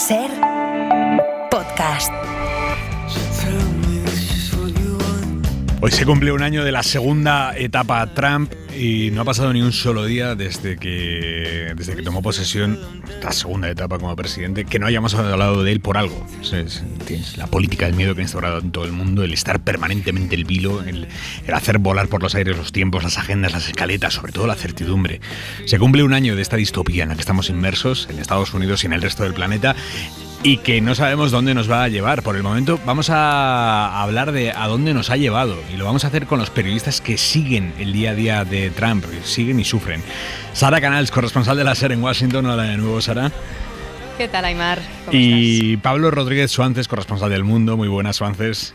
Ser podcast. Hoy se cumple un año de la segunda etapa Trump y no ha pasado ni un solo día desde que tomó posesión la segunda etapa como presidente que no hayamos hablado de él por algo. Tienes la política del miedo que ha instaurado en todo el mundo, el estar permanentemente el vilo, el hacer volar por los aires los tiempos, las agendas, las escaletas, sobre todo la certidumbre. Se cumple un año de esta distopía en la que estamos inmersos en Estados Unidos y en el resto del planeta, y que no sabemos dónde nos va a llevar. Por el momento vamos a hablar de a dónde nos ha llevado, y lo vamos a hacer con los periodistas que siguen el día a día de Trump, siguen y sufren. Sara Canals, corresponsal de la SER en Washington. Hola de nuevo, Sara. ¿Qué tal, Aimar? ¿Cómo y estás? Pablo Rodríguez Suances, corresponsal del Mundo. Muy buenas, Suances.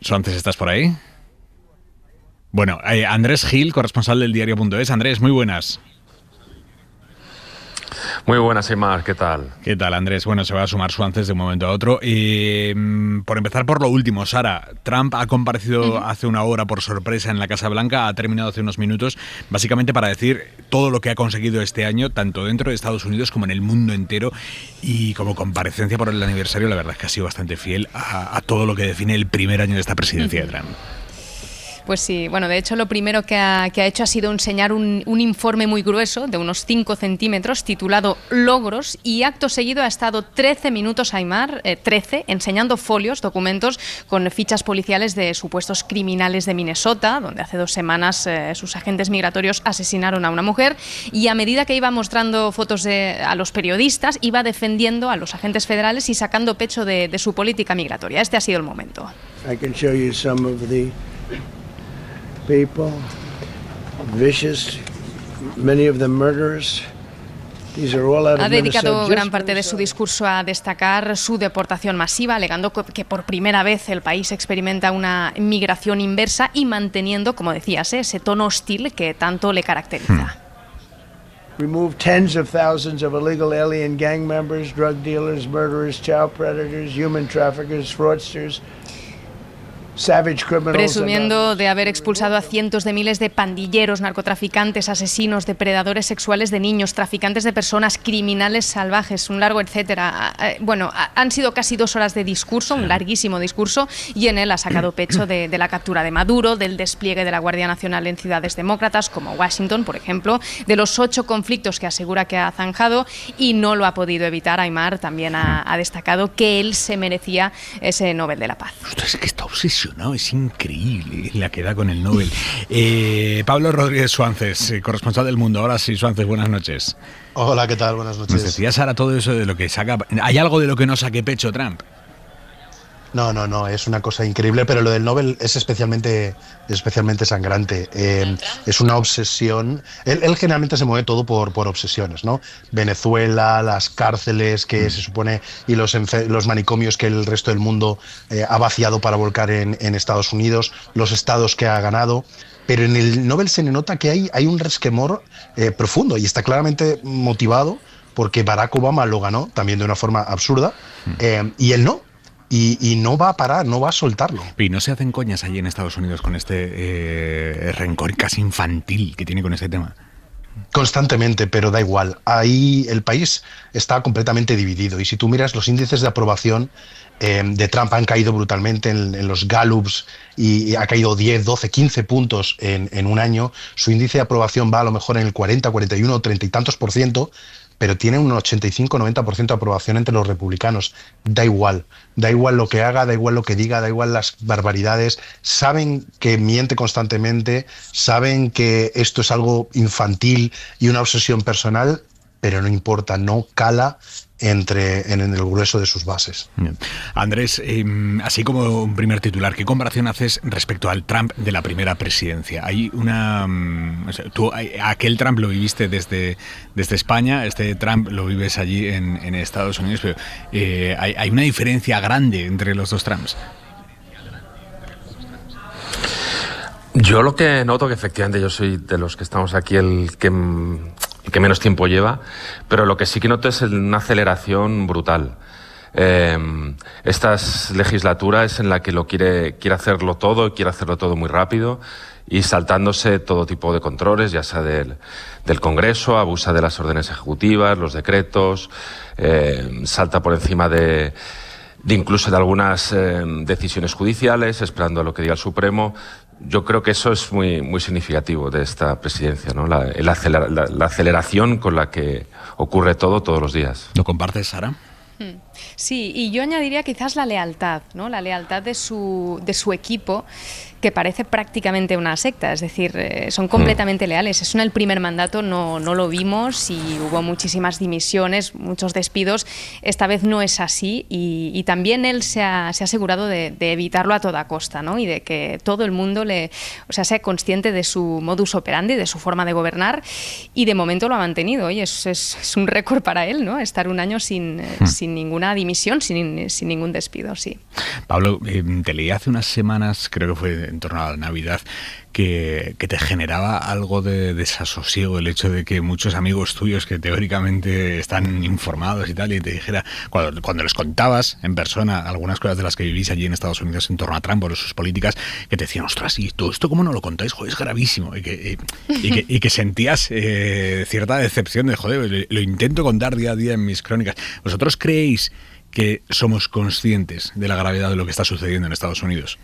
Suances, ¿estás por ahí? Bueno, Andrés Gil, corresponsal del diario.es. Andrés, muy buenas. Muy buenas, Aimar, ¿qué tal? ¿Qué tal, Andrés? Bueno, se va a sumar Suances de un momento a otro. Por empezar por lo último, Sara, Trump ha comparecido hace una hora por sorpresa en la Casa Blanca, ha terminado hace unos minutos, básicamente para decir todo lo que ha conseguido este año, tanto dentro de Estados Unidos como en el mundo entero, y como comparecencia por el aniversario, la verdad es que ha sido bastante fiel a todo lo que define el primer año de esta presidencia de Trump. Pues sí, bueno, de hecho lo primero que ha hecho ha sido enseñar un informe muy grueso de unos 5 centímetros titulado Logros, y acto seguido ha estado 13 minutos, Aimar, 13, enseñando folios, documentos con fichas policiales de supuestos criminales de Minnesota, donde hace 2 semanas sus agentes migratorios asesinaron a una mujer, y a medida que iba mostrando fotos a los periodistas, iba defendiendo a los agentes federales y sacando pecho de su política migratoria. Este ha sido el momento. I can show you some of the people, vicious, many of them murderers. These are all out of Ha dedicado Minnesota. gran parte de su discurso a destacar su deportación masiva, alegando que por primera vez el país experimenta una migración inversa y manteniendo, como decías, ese tono hostil que tanto le caracteriza. Remove tens of thousands of illegal alien gang members, drug dealers, murderers, child predators, human traffickers, fraudsters, savage criminals. Presumiendo de haber expulsado a cientos de miles de pandilleros, narcotraficantes, asesinos, depredadores sexuales de niños, traficantes de personas, criminales salvajes, un largo etcétera. Bueno, han sido casi 2 horas de discurso, un larguísimo discurso, y en él ha sacado pecho de la captura de Maduro, del despliegue de la Guardia Nacional en ciudades demócratas como Washington, por ejemplo, de los 8 conflictos que asegura que ha zanjado, y no lo ha podido evitar. Aimar también ha destacado que él se merecía ese Nobel de la Paz. Ostras, es que está obsesionado. Es increíble la que da con el Nobel. Pablo Rodríguez Suances, corresponsal del Mundo. Ahora sí, Suances, buenas noches. Hola, ¿qué tal? Buenas noches. Nos decías ahora todo eso de lo que saca... ¿Hay algo de lo que no saque pecho Trump? No, es una cosa increíble, pero lo del Nobel es especialmente sangrante. Es una obsesión. Él generalmente se mueve todo por obsesiones, ¿no? Venezuela, las cárceles que se supone, y los manicomios que el resto del mundo ha vaciado para volcar en Estados Unidos, los estados que ha ganado. Pero en el Nobel se nota que hay un resquemor profundo, y está claramente motivado porque Barack Obama lo ganó también de una forma absurda, y él no. Y no va a parar, no va a soltarlo. Y no se hacen coñas allí en Estados Unidos con este rencor casi infantil que tiene con este tema. Constantemente, pero da igual. Ahí el país está completamente dividido, y si tú miras los índices de aprobación de Trump han caído brutalmente en los Gallups, y ha caído 10, 12, 15 puntos en un año. Su índice de aprobación va a lo mejor en el 40, 41, 30 y tantos %, pero tiene un 85-90% de aprobación entre los republicanos. Da igual lo que haga, da igual lo que diga, da igual las barbaridades. Saben que miente constantemente, saben que esto es algo infantil y una obsesión personal, pero no importa, no cala en el grueso de sus bases. Andrés, así como un primer titular, ¿qué comparación haces respecto al Trump de la primera presidencia? Hay tú aquel Trump lo viviste desde España, este Trump lo vives allí en Estados Unidos, pero hay una diferencia grande entre los dos Trumps. Yo lo que noto, que efectivamente yo soy de los que estamos aquí el que menos tiempo lleva, pero lo que sí que noto es una aceleración brutal. esta legislatura es en la que quiere hacerlo todo muy rápido y saltándose todo tipo de controles, ya sea del Congreso, abusa de las órdenes ejecutivas, los decretos, salta por encima de incluso de algunas decisiones judiciales, esperando a lo que diga el Supremo. Yo creo que eso es muy, muy significativo de esta presidencia, ¿no? La aceleración con la que ocurre todo todos los días. ¿Lo compartes, Sara? Sí, y yo añadiría quizás la lealtad, ¿no? La lealtad de su equipo, que parece prácticamente una secta, es decir, son completamente leales. Eso en el primer mandato no lo vimos y hubo muchísimas dimisiones, muchos despidos. Esta vez no es así y también él se ha asegurado de evitarlo a toda costa, ¿no? Y de que todo el mundo sea consciente de su modus operandi, de su forma de gobernar, y de momento lo ha mantenido. Oye, es un récord para él, ¿no? Estar un año sin ninguna dimisión, sin ningún despido, sí. Pablo, te leí hace unas semanas, creo que fue en torno a la Navidad, que te generaba algo de desasosiego el hecho de que muchos amigos tuyos que teóricamente están informados y tal, y te dijera, cuando les contabas en persona algunas cosas de las que vivís allí en Estados Unidos en torno a Trump o sus políticas, que te decían, ostras, ¿y todo esto cómo no lo contáis? Joder, es gravísimo. Y que sentías cierta decepción de, joder, lo intento contar día a día en mis crónicas. ¿Vosotros creéis que somos conscientes de la gravedad de lo que está sucediendo en Estados Unidos?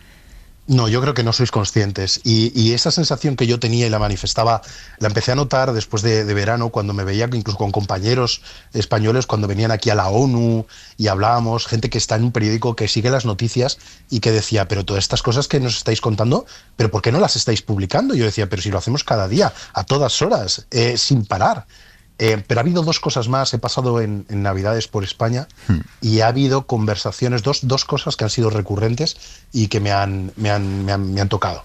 No, yo creo que no sois conscientes. Y esa sensación que yo tenía y la manifestaba, la empecé a notar después de verano, cuando me veía incluso con compañeros españoles, cuando venían aquí a la ONU y hablábamos, gente que está en un periódico que sigue las noticias y que decía, pero todas estas cosas que nos estáis contando, ¿pero por qué no las estáis publicando? Yo decía, pero si lo hacemos cada día, a todas horas, sin parar. Pero ha habido dos cosas más. He pasado en Navidades por España y ha habido conversaciones, dos cosas que han sido recurrentes y que me han tocado.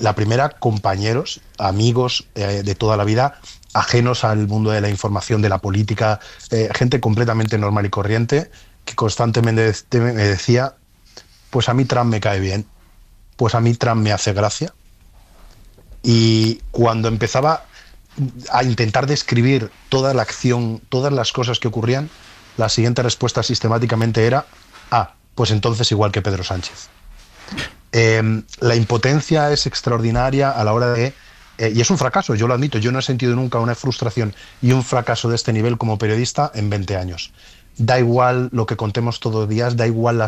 La primera, compañeros, amigos de toda la vida, ajenos al mundo de la información, de la política, gente completamente normal y corriente, que constantemente me decía, pues a mí Trump me cae bien, pues a mí Trump me hace gracia. Y cuando empezaba a intentar describir toda la acción, todas las cosas que ocurrían, la siguiente respuesta sistemáticamente era, pues entonces igual que Pedro Sánchez. La impotencia es extraordinaria a la hora de... y es un fracaso, yo lo admito, yo no he sentido nunca una frustración y un fracaso de este nivel como periodista en 20 años. Da igual lo que contemos todos los días, da igual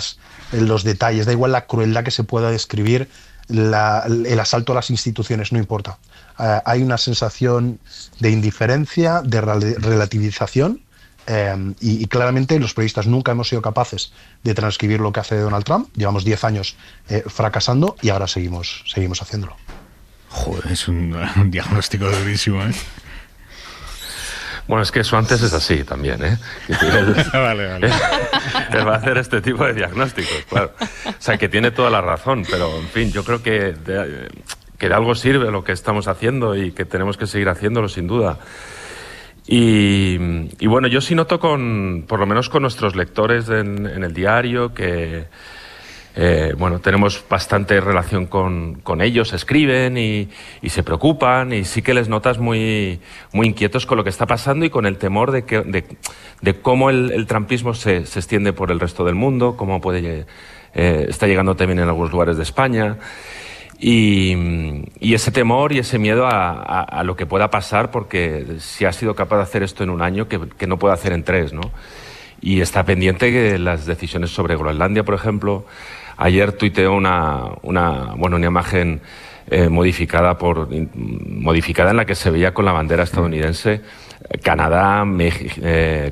los detalles, da igual la crueldad que se pueda describir, el asalto a las instituciones, no importa. Hay una sensación de indiferencia, de relativización, y claramente los periodistas nunca hemos sido capaces de transcribir lo que hace Donald Trump. Llevamos 10 años fracasando y ahora seguimos haciéndolo. Joder, es un diagnóstico durísimo, ¿eh? Bueno, es que eso antes es así también, ¿eh? Vale. Él va a hacer este tipo de diagnósticos, claro. O sea, que tiene toda la razón, pero, en fin, yo creo que de algo sirve lo que estamos haciendo y que tenemos que seguir haciéndolo, sin duda. Y bueno, yo sí noto por lo menos con nuestros lectores en el diario, que tenemos bastante relación con ellos, escriben y se preocupan, y sí que les notas muy, muy inquietos con lo que está pasando y con el temor de cómo el trumpismo se extiende por el resto del mundo, cómo está llegando también en algunos lugares de España. Y ese temor y ese miedo a lo que pueda pasar, porque si ha sido capaz de hacer esto en un año, que no puede hacer en 3, ¿no? Y está pendiente de las decisiones sobre Groenlandia, por ejemplo. Ayer tuiteó una imagen modificada en la que se veía con la bandera estadounidense Canadá,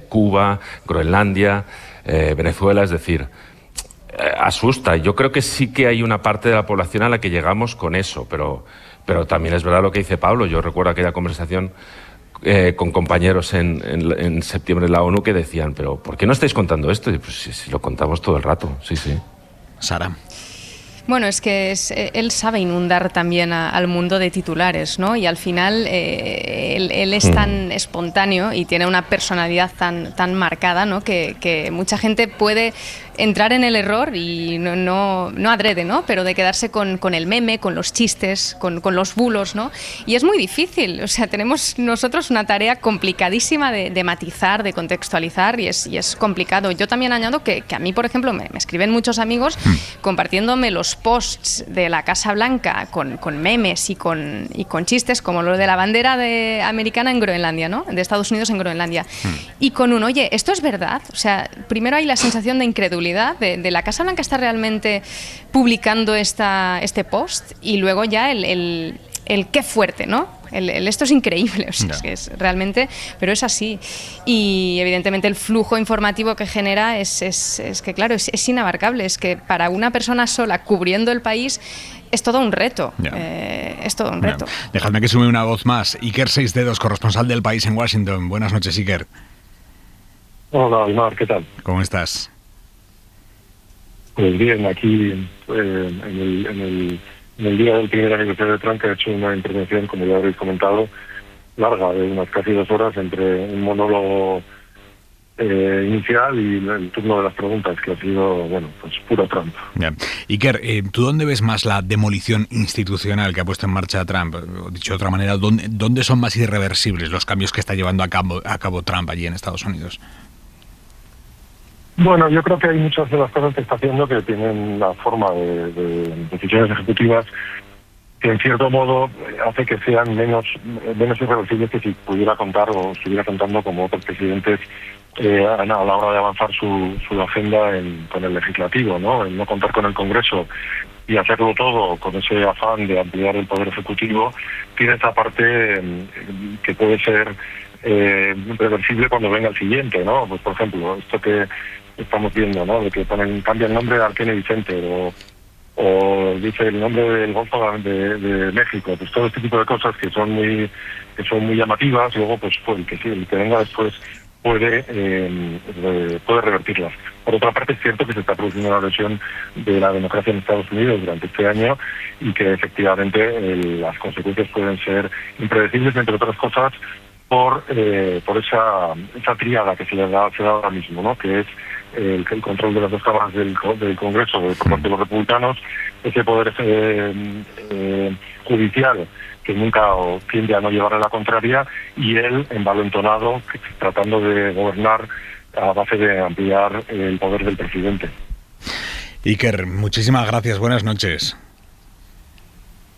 Cuba, Groenlandia, Venezuela, es decir, asusta. Yo creo que sí que hay una parte de la población a la que llegamos con eso, pero también es verdad lo que dice Pablo. Yo recuerdo aquella conversación con compañeros en septiembre en la ONU que decían, pero ¿por qué no estáis contando esto? Y pues si lo contamos todo el rato, sí. Sara. Bueno, es que él sabe inundar también al mundo de titulares, ¿no? Y al final él es tan espontáneo y tiene una personalidad tan marcada, ¿no? Que mucha gente puede entrar en el error y no adrede, ¿no? Pero de quedarse con el meme, con los chistes, con los bulos, ¿no? Y es muy difícil. O sea, tenemos nosotros una tarea complicadísima de matizar, de contextualizar y es complicado. Yo también añado que a mí, por ejemplo, me escriben muchos amigos compartiéndome los posts de la Casa Blanca con memes y con chistes, como lo de la bandera americana en Groenlandia, ¿no? De Estados Unidos en Groenlandia. Y con oye, ¿esto es verdad? O sea, primero hay la sensación de incredulidad de la Casa Blanca está realmente publicando este post, y luego ya el qué fuerte, ¿no? Esto es increíble, o sea, es realmente, pero es así. Y evidentemente el flujo informativo que genera es que, claro, es inabarcable. Es que para una persona sola cubriendo el país es todo un reto. Es todo un reto. Dejadme que sume una voz más. Iker Seisdedos, corresponsal del País en Washington. Buenas noches, Iker. Hola, Aymar, ¿qué tal? ¿Cómo estás? Pues bien, aquí en el día del primer aniversario de Trump, que ha hecho una intervención, como ya habréis comentado, larga, de unas casi 2 horas, entre un monólogo inicial y el turno de las preguntas, que ha sido, bueno, pues puro Trump. Ya. Iker, ¿tú dónde ves más la demolición institucional que ha puesto en marcha Trump? O dicho de otra manera, ¿dónde son más irreversibles los cambios que está llevando a cabo Trump allí en Estados Unidos? Bueno, yo creo que hay muchas de las cosas que está haciendo que tienen la forma de decisiones ejecutivas que en cierto modo hace que sean menos irreversibles que si pudiera contar o estuviera contando como otros presidentes a la hora de avanzar su agenda con el legislativo, ¿no? El no contar con el Congreso y hacerlo todo con ese afán de ampliar el poder ejecutivo tiene esa parte que puede ser irreversible cuando venga el siguiente, ¿no? Pues por ejemplo, esto que estamos viendo, ¿no? De que cambia el nombre al Kennedy Center o dice el nombre del Golfo de México, pues todo este tipo de cosas que son muy llamativas. Luego pues el que venga después puede revertirlas. Por otra parte, es cierto que se está produciendo una erosión de la democracia en Estados Unidos durante este año y que efectivamente las consecuencias pueden ser impredecibles, entre otras cosas por esa tríada que se da ahora mismo, ¿no? Que es el control de las 2 cámaras del Congreso por parte de los republicanos, ese poder judicial que nunca tiende a no llevarle la contraria, y él envalentonado tratando de gobernar a base de ampliar el poder del presidente. Iker, muchísimas gracias, buenas noches.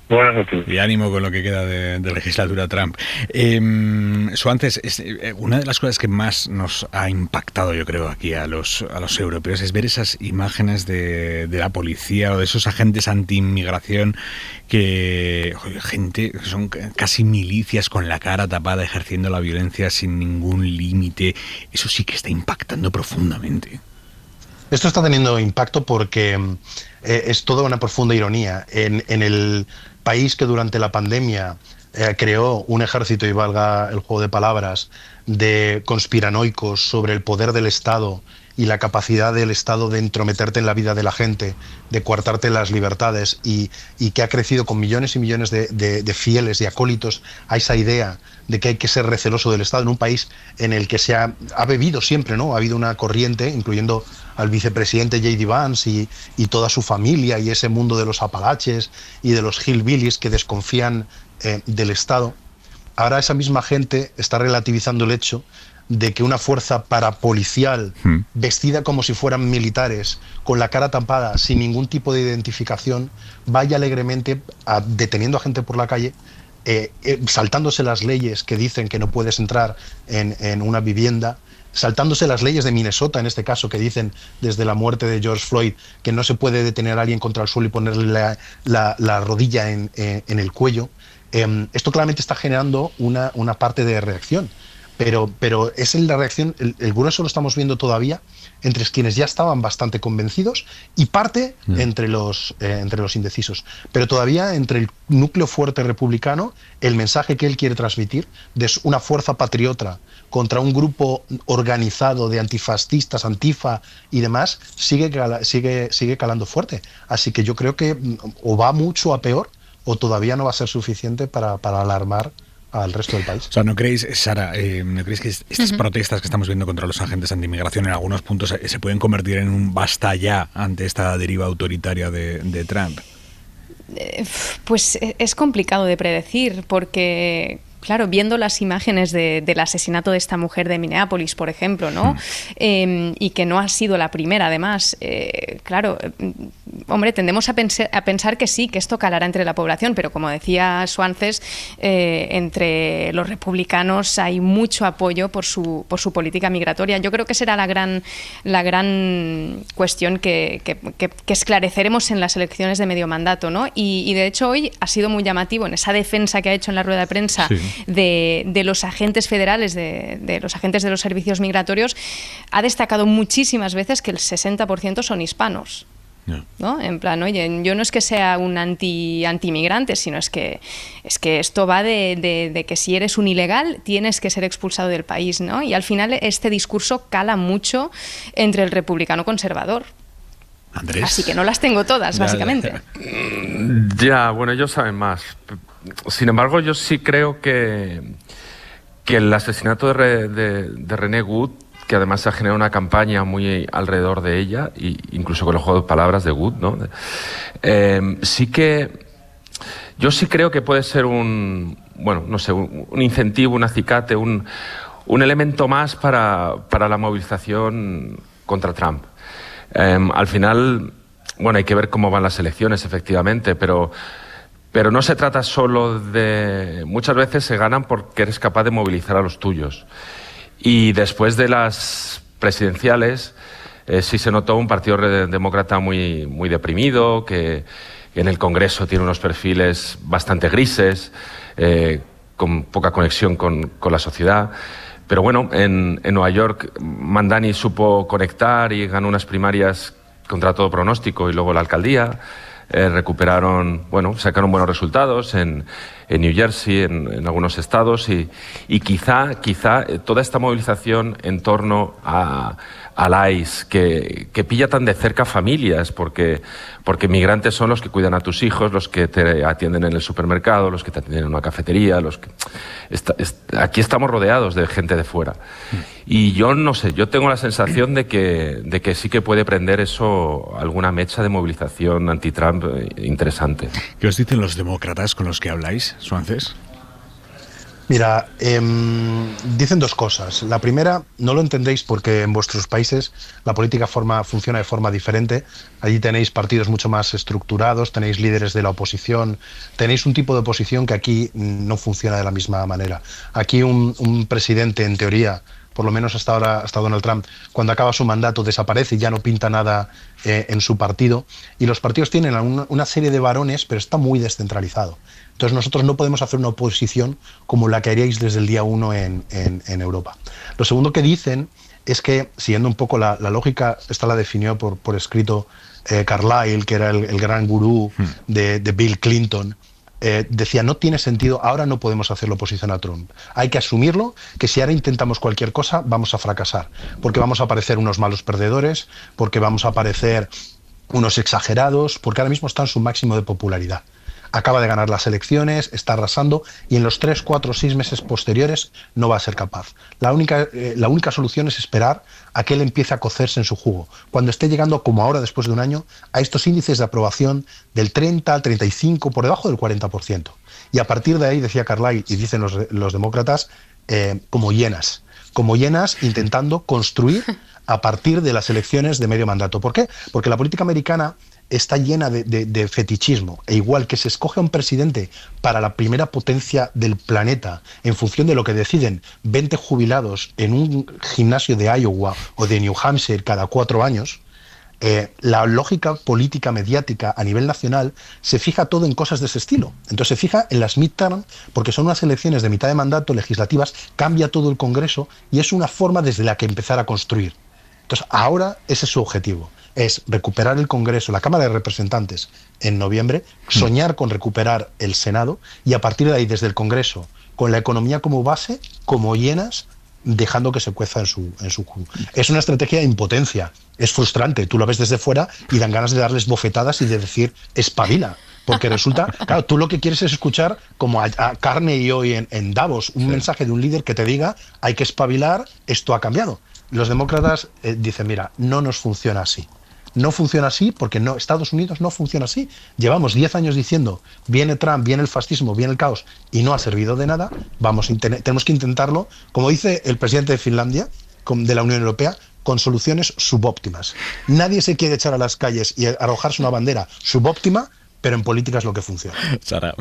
Buenas noches. Y ánimo con lo que queda de legislatura Trump. Suances, una de las cosas que más nos ha impactado, yo creo, aquí a los europeos es ver esas imágenes de la policía o de esos agentes anti-inmigración que son casi milicias con la cara tapada ejerciendo la violencia sin ningún límite. Eso sí que está impactando profundamente. Esto está teniendo impacto porque es toda una profunda ironía. En el país que durante la pandemia creó un ejército, y valga el juego de palabras, de conspiranoicos sobre el poder del Estado y la capacidad del Estado de entrometerte en la vida de la gente, de coartarte las libertades, y que ha crecido con millones y millones de fieles y acólitos a esa idea de que hay que ser receloso del Estado, en un país en el que se ha bebido siempre, ¿no? Ha habido una corriente, incluyendo al vicepresidente J.D. Vance y toda su familia, y ese mundo de los apalaches y de los hillbillies que desconfían del Estado. Ahora esa misma gente está relativizando el hecho de que una fuerza parapolicial vestida como si fueran militares, con la cara tapada, sin ningún tipo de identificación, vaya alegremente deteniendo a gente por la calle, saltándose las leyes que dicen que no puedes entrar en una vivienda, saltándose las leyes de Minnesota, en este caso, que dicen desde la muerte de George Floyd que no se puede detener a alguien contra el suelo y ponerle la rodilla en el cuello. Esto claramente está generando una parte de reacción. pero es en la reacción, el grueso lo estamos viendo todavía entre quienes ya estaban bastante convencidos y parte entre los indecisos. Pero todavía entre el núcleo fuerte republicano, el mensaje que él quiere transmitir de una fuerza patriota contra un grupo organizado de antifascistas, Antifa y demás, sigue calando fuerte. Así que yo creo que o va mucho a peor o todavía no va a ser suficiente para alarmar al resto del país. O sea, ¿no creéis, Sara, no creéis que estas protestas que estamos viendo contra los agentes anti-inmigración en algunos puntos se pueden convertir en un basta ya ante esta deriva autoritaria de Trump? Pues es complicado de predecir porque... Claro, viendo las imágenes del asesinato de esta mujer de Minneapolis, por ejemplo, ¿no? Y que no ha sido la primera, además, claro, hombre, tendemos a pensar que sí, que esto calará entre la población, pero como decía Swances, entre los republicanos hay mucho apoyo por su política migratoria. Yo creo que será la gran cuestión que esclareceremos en las elecciones de medio mandato, ¿no? Y de hecho hoy ha sido muy llamativo en esa defensa que ha hecho en la rueda de prensa. Sí. De los agentes federales, de los agentes de los servicios migratorios, ha destacado muchísimas veces que el 60% son hispanos. ¿No? En plan, oye, yo no es que sea un anti-inmigrante, sino es que esto va de que si eres un ilegal tienes que ser expulsado del país, ¿no? Y al final este discurso cala mucho entre el republicano conservador. Andrés. Así que no las tengo todas, básicamente. Ya, bueno, ellos saben más. Sin embargo, yo sí creo que el asesinato de Renee Wood, que además se ha generado una campaña muy alrededor de ella, y incluso con el juego de palabras de Wood, ¿no? Yo sí creo que puede ser un incentivo, un acicate, un elemento más para la movilización contra Trump. Al final, bueno, hay que ver cómo van las elecciones, efectivamente, pero no se trata solo de... Muchas veces se ganan porque eres capaz de movilizar a los tuyos. Y después de las presidenciales, sí se notó un partido demócrata muy, muy deprimido, que en el Congreso tiene unos perfiles bastante grises, con poca conexión con la sociedad. Pero bueno, en Nueva York, Mandani supo conectar y ganó unas primarias contra todo pronóstico y luego la alcaldía. Sacaron buenos resultados en New Jersey, en algunos estados y quizá toda esta movilización en torno al ICE que pilla tan de cerca familias, porque migrantes son los que cuidan a tus hijos, los que te atienden en el supermercado, los que te atienden en una cafetería, aquí estamos rodeados de gente de fuera. Y yo no sé, yo tengo la sensación de que sí que puede prender eso alguna mecha de movilización anti-Trump interesante. ¿Qué os dicen los demócratas con los que habláis, Swances? Mira, dicen dos cosas. La primera, no lo entendéis porque en vuestros países la política funciona de forma diferente. Allí tenéis partidos mucho más estructurados, tenéis líderes de la oposición, tenéis un tipo de oposición que aquí no funciona de la misma manera. Aquí un presidente, en teoría, por lo menos hasta ahora, hasta Donald Trump, cuando acaba su mandato desaparece y ya no pinta nada en su partido. Y los partidos tienen una serie de varones, pero está muy descentralizado. Entonces nosotros no podemos hacer una oposición como la que haríais desde el día 1 en Europa. Lo segundo que dicen es que, siguiendo un poco la lógica, esta la definió por escrito Carlyle, que era el gran gurú de Bill Clinton, decía, no tiene sentido, ahora no podemos hacer la oposición a Trump. Hay que asumirlo, que si ahora intentamos cualquier cosa, vamos a fracasar. Porque vamos a parecer unos malos perdedores, porque vamos a parecer unos exagerados, porque ahora mismo está en su máximo de popularidad. Acaba de ganar las elecciones, está arrasando y en los 3, 4, 6 meses posteriores no va a ser capaz. La única solución es esperar a que él empiece a cocerse en su jugo. Cuando esté llegando, como ahora después de un año, a estos índices de aprobación del 30 al 35, por debajo del 40%. Y a partir de ahí, decía Carlyle, y dicen los demócratas, como hienas intentando construir a partir de las elecciones de medio mandato. ¿Por qué? Porque la política americana está llena de fetichismo, e igual que se escoge a un presidente para la primera potencia del planeta en función de lo que deciden 20 jubilados en un gimnasio de Iowa o de New Hampshire cada 4 años, la lógica política mediática a nivel nacional se fija todo en cosas de ese estilo. Entonces se fija en las midterm, porque son unas elecciones de mitad de mandato legislativas, cambia todo el Congreso y es una forma desde la que empezar a construir. Entonces ahora ese es su objetivo, es recuperar el Congreso, la Cámara de Representantes en noviembre, soñar con recuperar el Senado y a partir de ahí desde el Congreso, con la economía como base, como llenas, dejando que se cueza en su culo. Es una estrategia de impotencia, es frustrante, tú lo ves desde fuera y dan ganas de darles bofetadas y de decir, espabila, porque resulta, claro, tú lo que quieres es escuchar, como a Carney hoy en Davos, un mensaje de un líder que te diga, hay que espabilar, esto ha cambiado. Los demócratas dicen, mira, no nos funciona así. No funciona así porque no, Estados Unidos no funciona así. Llevamos 10 años diciendo, viene Trump, viene el fascismo, viene el caos y no ha servido de nada. Tenemos que intentarlo, como dice el presidente de Finlandia, de la Unión Europea, con soluciones subóptimas. Nadie se quiere echar a las calles y arrojarse una bandera subóptima, pero en política es lo que funciona. Sara.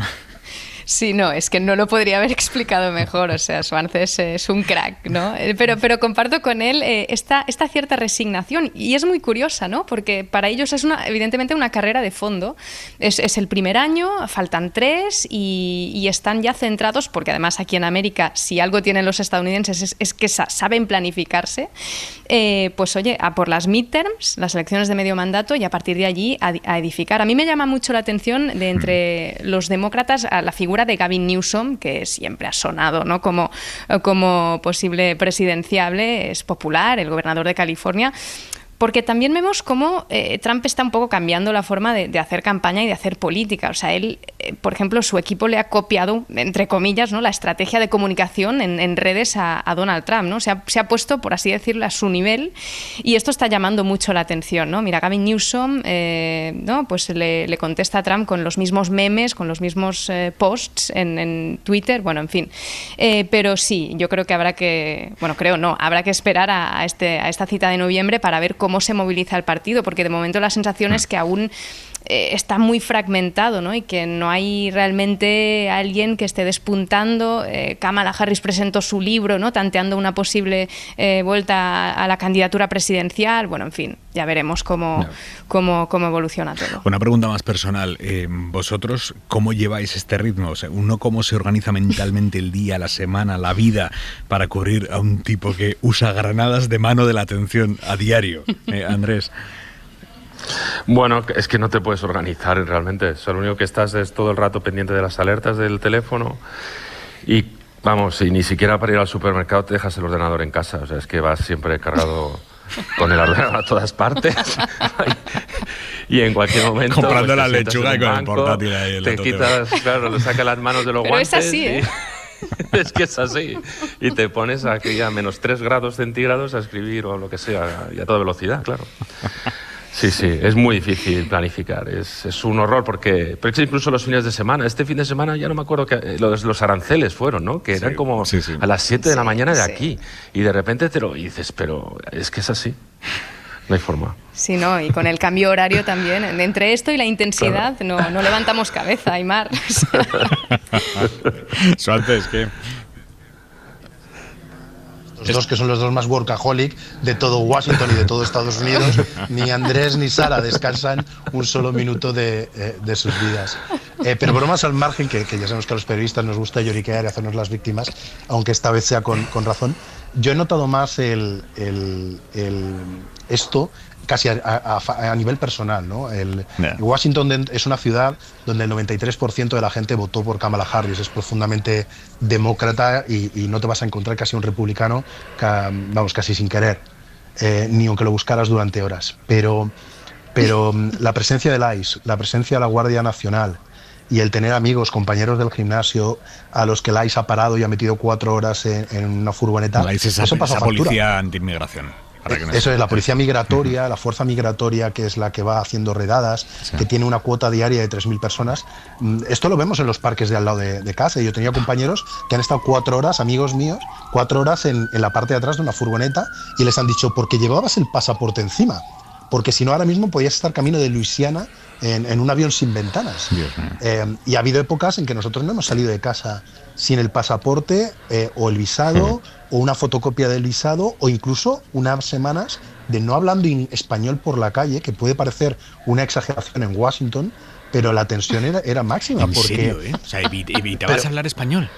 Sí, no, es que no lo podría haber explicado mejor, o sea, Schwarz es un crack, ¿no? Pero comparto con él esta cierta resignación y es muy curiosa, ¿no? Porque para ellos es evidentemente una carrera de fondo, es el primer año, faltan 3 y están ya centrados, porque además aquí en América, si algo tienen los estadounidenses es que saben planificarse, pues oye, a por las midterms, las elecciones de medio mandato y a partir de allí a edificar. A mí me llama mucho la atención de entre los demócratas a la figura de Gavin Newsom, que siempre ha sonado, ¿no? como posible presidenciable, es popular, el gobernador de California, porque también vemos cómo Trump está un poco cambiando la forma de hacer campaña y de hacer política. O sea, él, por ejemplo, su equipo le ha copiado, entre comillas, ¿no?, la estrategia de comunicación en redes a Donald Trump, ¿no? Se ha puesto, por así decirlo, a su nivel y esto está llamando mucho la atención, ¿no? Mira, Gavin Newsom ¿no?, pues le contesta a Trump con los mismos memes, con los mismos posts en Twitter, bueno, en fin. Pero sí, yo creo que habrá que esperar a esta cita de noviembre para ver cómo se moviliza el partido, porque de momento la sensación es que aún está muy fragmentado, ¿no? Y que no hay realmente alguien que esté despuntando. Kamala Harris presentó su libro, ¿no?, tanteando una posible vuelta a la candidatura presidencial. Bueno, en fin, ya veremos cómo evoluciona todo. Una pregunta más personal. ¿Vosotros cómo lleváis este ritmo? O sea, ¿uno cómo se organiza mentalmente el día, la semana, la vida para cubrir a un tipo que usa granadas de mano de la atención a diario? Andrés. Bueno, es que no te puedes organizar realmente. O sea, lo único que estás es todo el rato pendiente de las alertas del teléfono y, vamos, y ni siquiera para ir al supermercado te dejas el ordenador en casa. O sea, es que vas siempre cargado con el ordenador a todas partes y en cualquier momento comprando pues, la lechuga y con el portátil ahí. Te quitas, claro, le sacas las manos de los Pero guantes. Es así, ¿eh? Es que es así. Y te pones aquí a menos 3 grados centígrados a escribir o lo que sea, y a toda velocidad, claro. Sí, es muy difícil planificar, es un horror porque incluso los fines de semana, este fin de semana ya no me acuerdo que los aranceles fueron, ¿no? Que eran como a las 7 de la mañana de aquí y de repente te lo dices, pero es que es así, no hay forma. Sí, no, y con el cambio horario también, entre esto y la intensidad, claro. no levantamos cabeza, Aymar. Suárez, ¿qué? Los dos que son los dos más workaholic de todo Washington y de todo Estados Unidos, ni Andrés ni Sara descansan un solo minuto de sus vidas. Pero bromas al margen, que ya sabemos que a los periodistas nos gusta lloriquear y hacernos las víctimas, aunque esta vez sea con razón. Yo he notado más esto casi a nivel personal, ¿no? Washington es una ciudad donde el 93% de la gente votó por Kamala Harris, es profundamente demócrata y no te vas a encontrar casi un republicano, casi sin querer, ni aunque lo buscaras durante horas. Pero la presencia del ICE, la presencia de la Guardia Nacional y el tener amigos, compañeros del gimnasio a los que el ICE ha parado y ha metido 4 horas en una furgoneta, la ICE eso pasa esa factura. Policía anti-inmigración. Eso es la policía migratoria, la fuerza migratoria, que es la que va haciendo redadas, que tiene una cuota diaria de 3.000 personas. Esto lo vemos en los parques de al lado de casa. Yo tenía compañeros que han estado 4 horas, amigos míos, 4 horas en la parte de atrás de una furgoneta y les han dicho, porque llevabas el pasaporte encima, porque si no ahora mismo podías estar camino de Luisiana en un avión sin ventanas. Y ha habido épocas en que nosotros no hemos salido de casa sin el pasaporte o el visado o una fotocopia del visado o incluso unas semanas de no hablando español por la calle, que puede parecer una exageración en Washington, pero la tensión era máxima. ¿En porque serio, O sea, evitabas hablar español.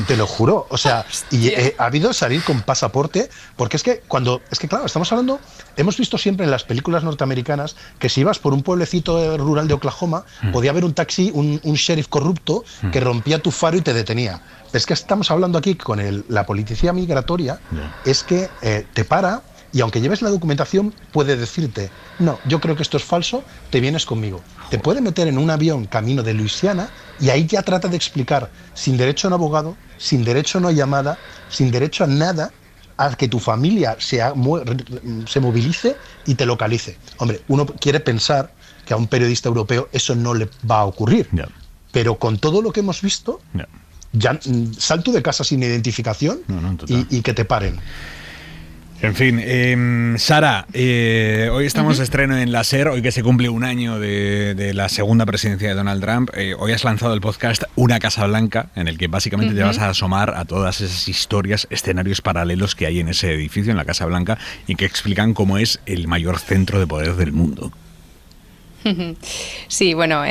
Te lo juro, o sea, y ha habido salir con pasaporte, porque es que claro, estamos hablando, hemos visto siempre en las películas norteamericanas que si ibas por un pueblecito rural de Oklahoma, podía haber un taxi, un sheriff corrupto que rompía tu faro y te detenía. Pero es que estamos hablando aquí con la policía migratoria, es que te para y aunque lleves la documentación puede decirte, no, yo creo que esto es falso, te vienes conmigo. Te puede meter en un avión camino de Luisiana y ahí ya trata de explicar, sin derecho a un abogado, sin derecho a una llamada, sin derecho a nada, a que tu familia se movilice y te localice. Hombre, uno quiere pensar que a un periodista europeo eso no le va a ocurrir, pero con todo lo que hemos visto, ya salto de casa sin identificación y que te paren. En fin, Sara, hoy estamos de estreno en la SER, hoy que se cumple un año de la segunda presidencia de Donald Trump. Hoy has lanzado el podcast Una Casa Blanca, en el que básicamente te vas a asomar a todas esas historias, escenarios paralelos que hay en ese edificio, en la Casa Blanca, y que explican cómo es el mayor centro de poder del mundo. Sí, bueno,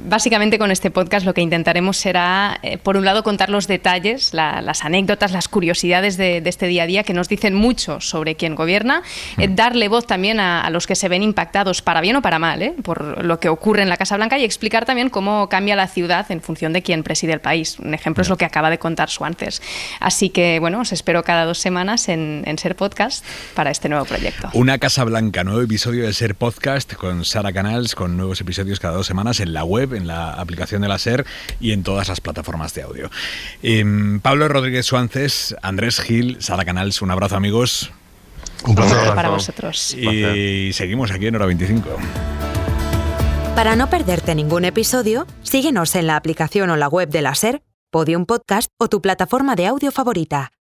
básicamente con este podcast lo que intentaremos será, por un lado, contar los detalles, las anécdotas, las curiosidades de este día a día que nos dicen mucho sobre quién gobierna, darle voz también a los que se ven impactados, para bien o para mal, por lo que ocurre en la Casa Blanca y explicar también cómo cambia la ciudad en función de quién preside el país. Un ejemplo es lo que acaba de contar Swances. Así que, bueno, os espero cada 2 semanas en SER Podcast para este nuevo proyecto. Una Casa Blanca, nuevo episodio de SER Podcast con Sara Canals, con nuevos episodios cada 2 semanas en la web, en la aplicación de la SER y en todas las plataformas de audio. Pablo Rodríguez Swances, Andrés Gil, Sara Canals, un abrazo, amigos. Un placer para vosotros. Y seguimos aquí en Hora 25. Para no perderte ningún episodio, síguenos en la aplicación o la web de la SER, Podium Podcast o tu plataforma de audio favorita.